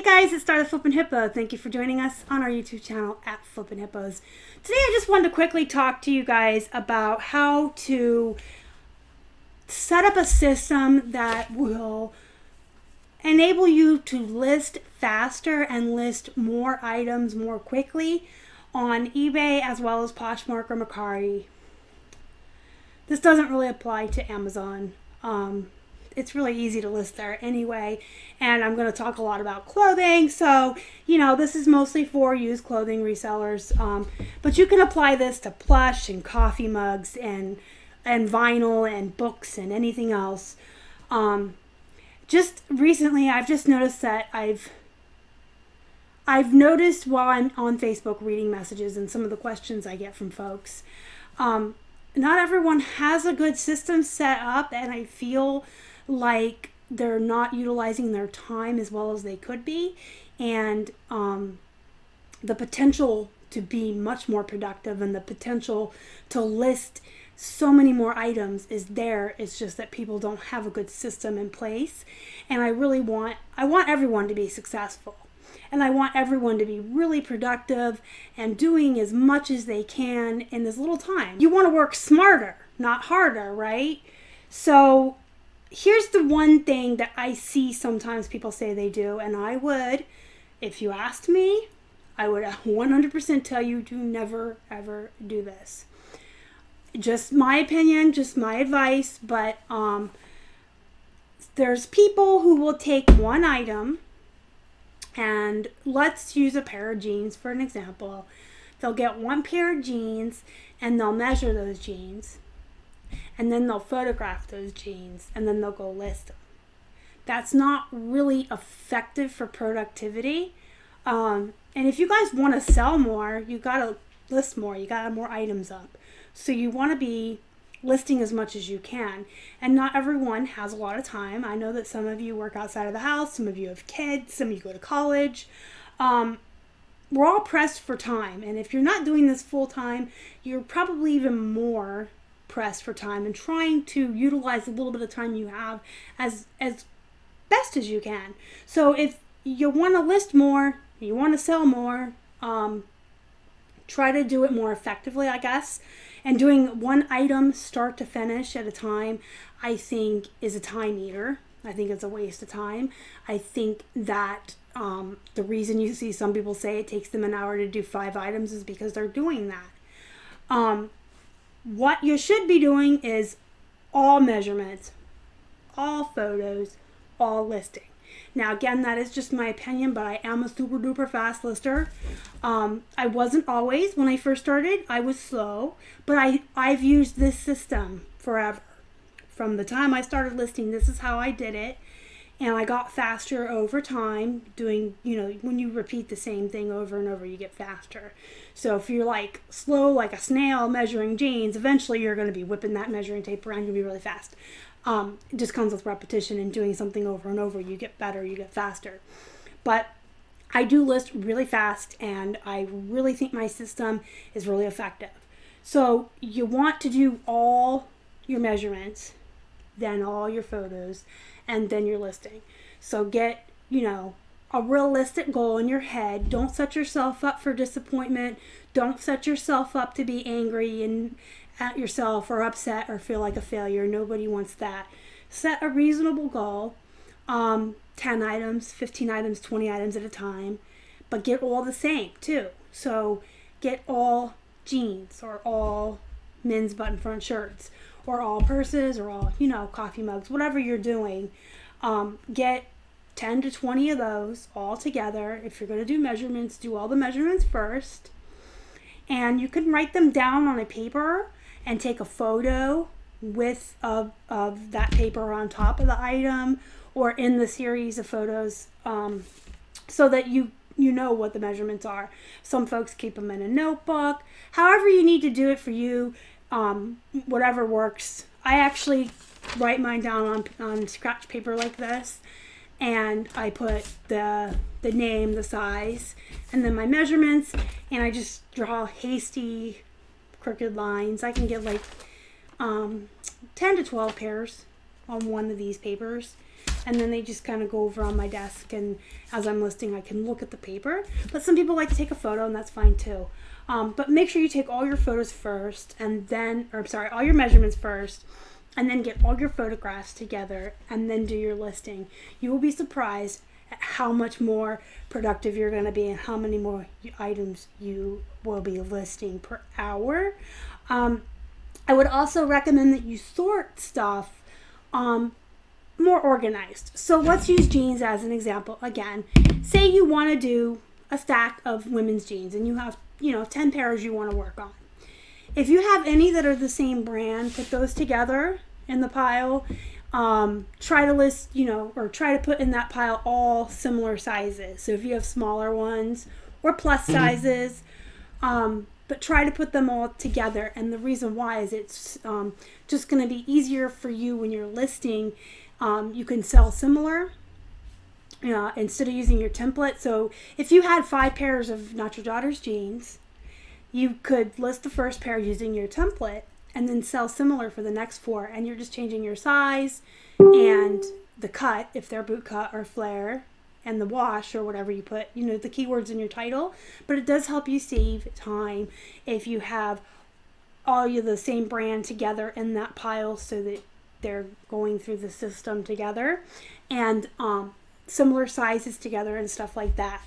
guys, it's Star the Flippin' Hippo. Thank you for joining us on our YouTube channel at Flippin' Hippos. Today I just wanted to quickly talk to you guys about how to set up a system that will enable you to list faster and list more items more quickly on eBay as well as Poshmark or Mercari. This doesn't really apply to Amazon. It's really easy to list there anyway, and I'm going to talk a lot about clothing, so this is mostly for used clothing resellers, but you can apply this to plush and coffee mugs and vinyl and books and anything else. Just recently I've just noticed that I've noticed while I'm on Facebook reading messages and some of the questions I get from folks, not everyone has a good system set up, and I feel like they're not utilizing their time as well as they could be, and the potential to be much more productive and the potential to list so many more items is there. It's just that people don't have a good system in place, and I want everyone to be successful, and I want everyone to be really productive and doing as much as they can in this little time. You want to work smarter, not harder, right? So here's the one thing that I see sometimes people say they do, and I would, if you asked me, I would 100% tell you to never ever do this. Just my opinion, just my advice, but there's people who will take one item, and let's use a pair of jeans for an example. They'll get one pair of jeans and they'll measure those jeans, and then they'll photograph those jeans, and then they'll go list them. That's not really effective for productivity. And if you guys want to sell more, you got to list more. You got to have more items up. So you want to be listing as much as you can. And not everyone has a lot of time. I know that some of you work outside of the house. Some of you have kids. Some of you go to college. We're all pressed for time. And if you're not doing this full time, you're probably even more pressed for time and trying to utilize a little bit of time you have as best as you can. So if you want to list more, you want to sell more, try to do it more effectively, I guess. And doing one item start to finish at a time, I think, is a time eater. I think it's a waste of time. I think that the reason you see some people say it takes them an hour to do 5 items is because they're doing that. What you should be doing is all measurements, all photos, all listing. Now, again, that is just my opinion, but I am a super duper fast lister. I wasn't always. When I first started, I was slow, but I've used this system forever. From the time I started listing, this is how I did it. And I got faster over time doing, when you repeat the same thing over and over, you get faster. So if you're like slow like a snail measuring jeans, eventually you're going to be whipping that measuring tape around. You'll be really fast. It just comes with repetition and doing something over and over. You get better, you get faster. But I do list really fast, and I really think my system is really effective. So you want to do all your measurements, then all your photos, and then your listing. So get, a realistic goal in your head. Don't set yourself up for disappointment. Don't set yourself up to be angry and at yourself or upset or feel like a failure. Nobody wants that. Set a reasonable goal, 10 items, 15 items, 20 items at a time, but get all the same too. So get all jeans or all men's button front shirts or all purses or all, coffee mugs, whatever you're doing. Get 10 to 20 of those all together. If you're going to do measurements, do all the measurements first. And you can write them down on a paper and take a photo with of that paper on top of the item or in the series of photos, so that you know what the measurements are. Some folks keep them in a notebook. However you need to do it for you, whatever works. I actually write mine down on scratch paper like this, and I put the name, the size, and then my measurements, and I just draw hasty crooked lines. I can get like 10 to 12 pairs on one of these papers, and then they just kind of go over on my desk, and as I'm listing I can look at the paper. But some people like to take a photo, and that's fine too. But make sure you take all your photos first, and then, or I'm sorry, all your measurements first, and then get all your photographs together, and then do your listing. You will be surprised at how much more productive you're going to be and how many more items you will be listing per hour. I would also recommend that you sort stuff more organized. So let's use jeans as an example again. Say you want to do a stack of women's jeans, and you have, 10 pairs you want to work on. If you have any that are the same brand, put those together in the pile. Try to list, or try to put in that pile all similar sizes. So if you have smaller ones or plus sizes, but try to put them all together. And the reason why is it's just going to be easier for you when you're listing. You can sell similar instead of using your template. So if you had 5 pairs of Not Your Daughter's jeans, you could list the first pair using your template and then sell similar for the next 4. And you're just changing your size and the cut, if they're boot cut or flare, and the wash or whatever you put, the keywords in your title. But it does help you save time if you have all the same brand together in that pile, so that they're going through the system together, and similar sizes together and stuff like that.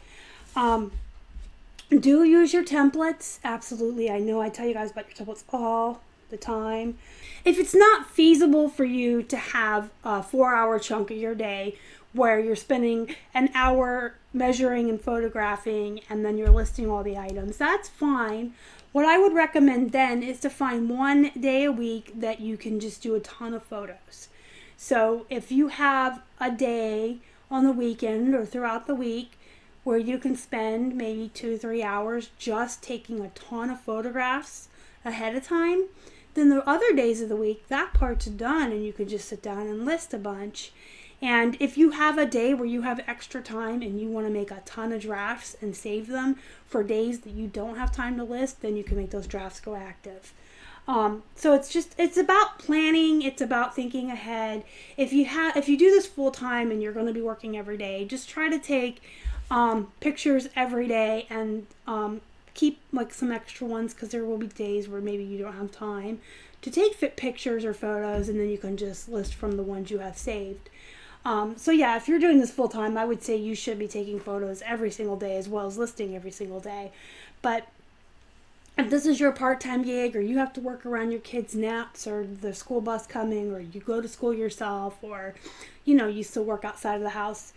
Do use your templates. Absolutely. I know I tell you guys about your templates all the time. If it's not feasible for you to have a 4-hour chunk of your day where you're spending an hour measuring and photographing and then you're listing all the items, that's fine. What I would recommend then is to find one day a week that you can just do a ton of photos. So if you have a day on the weekend or throughout the week where you can spend maybe 2-3 hours just taking a ton of photographs ahead of time, then the other days of the week, that part's done and you can just sit down and list a bunch. And if you have a day where you have extra time and you want to make a ton of drafts and save them for days that you don't have time to list, then you can make those drafts go active. So it's about planning. It's about thinking ahead. If you do this full time and you're going to be working every day, just try to take pictures every day, and keep like some extra ones, because there will be days where maybe you don't have time to take pictures or photos, and then you can just list from the ones you have saved. So yeah, if you're doing this full time, I would say you should be taking photos every single day as well as listing every single day. But if this is your part-time gig, or you have to work around your kids' naps or the school bus coming, or you go to school yourself, or you still work outside of the house,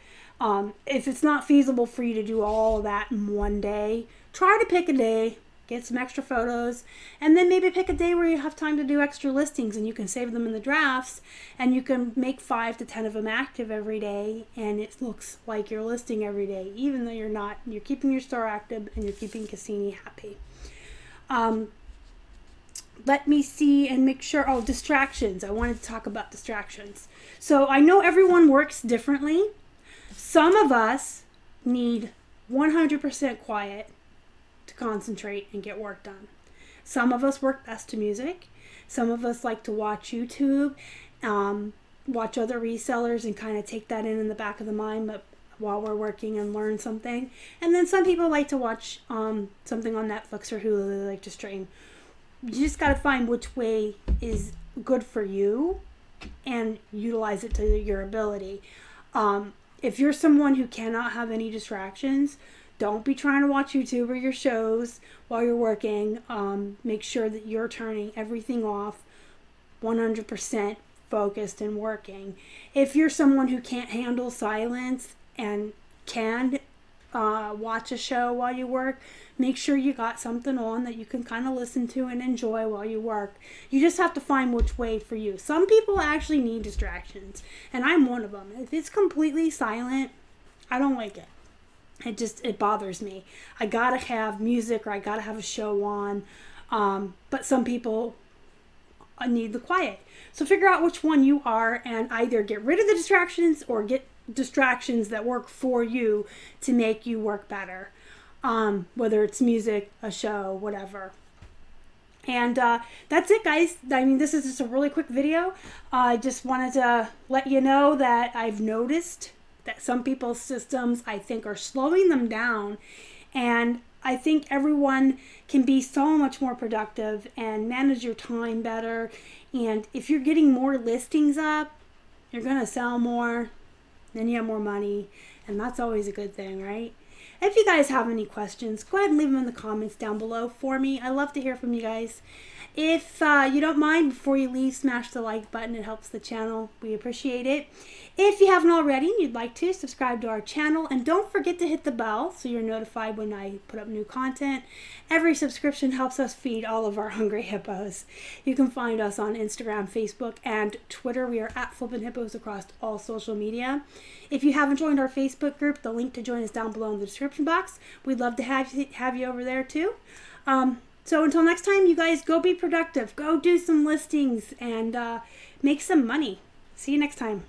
if it's not feasible for you to do all of that in one day, try to pick a day, get some extra photos, and then maybe pick a day where you have time to do extra listings, and you can save them in the drafts, and you can make 5 to 10 of them active every day, and it looks like you're listing every day, even though you're not. You're keeping your store active and you're keeping Cassini happy. Let me see and make sure. Oh, distractions. I wanted to talk about distractions. So I know everyone works differently. Some of us need 100% quiet to concentrate and get work done. Some of us work best to music. Some of us like to watch YouTube, watch other resellers and kind of take that in the back of the mind, but while we're working, and learn something. And then some people like to watch something on Netflix or Hulu. They like to stream. You just got to find which way is good for you and utilize it to your ability. If you're someone who cannot have any distractions, don't be trying to watch YouTube or your shows while you're working. Make sure that you're turning everything off, 100% focused and working. If you're someone who can't handle silence and can watch a show while you work, make sure you got something on that you can kind of listen to and enjoy while you work. You just have to find which way for you. Some people actually need distractions, and I'm one of them. If it's completely silent, I don't like it. It bothers me. I gotta have music, or I gotta have a show on. But some people need the quiet. So figure out which one you are, and either get rid of the distractions or get distractions that work for you to make you work better. Whether it's music, a show, whatever. And that's it, guys. I mean, this is just a really quick video. I just wanted to let you know that I've noticed that some people's systems, I think, are slowing them down. And I think everyone can be so much more productive and manage your time better. And if you're getting more listings up, you're going to sell more, then you have more money. And that's always a good thing, right? If you guys have any questions, go ahead and leave them in the comments down below for me. I love to hear from you guys. If you don't mind, before you leave, smash the like button. It helps the channel. We appreciate it. If you haven't already and you'd like to, subscribe to our channel. And don't forget to hit the bell so you're notified when I put up new content. Every subscription helps us feed all of our hungry hippos. You can find us on Instagram, Facebook, and Twitter. We are at Flippin Hippos across all social media. If you haven't joined our Facebook group, the link to join is down below in the description box. We'd love to have you over there too. So until next time, you guys go be productive. Go do some listings and make some money. See you next time.